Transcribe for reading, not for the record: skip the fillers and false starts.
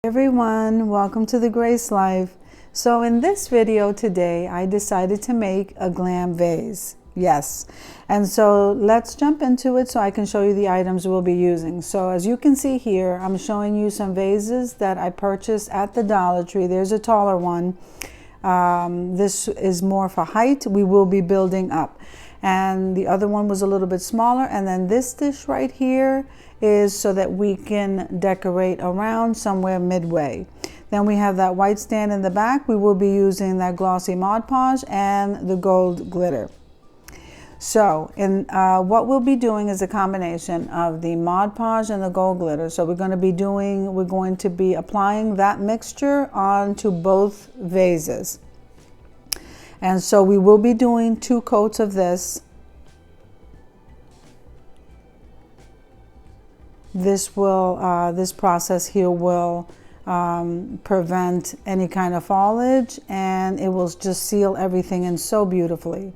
Everyone, welcome to the Grace Life. So in this video today, I decided to make a glam vase. Yes. And so let's jump into it so I can show you the items we'll be using. So as you can see here, I'm showing you some vases that I purchased at the Dollar Tree. There's a taller one. This is more for height. We will be building up. And the other one was a little bit smaller. And then this dish right here is so that we can decorate around somewhere midway. Then we have that white stand in the back. We will be using that glossy Mod Podge and the gold glitter. So what we'll be doing is a combination of the Mod Podge and the gold glitter. So we're going to be applying that mixture onto both vases. And so we will be doing 2 coats of this. This process here will prevent any kind of foliage, and it will just seal everything in so beautifully.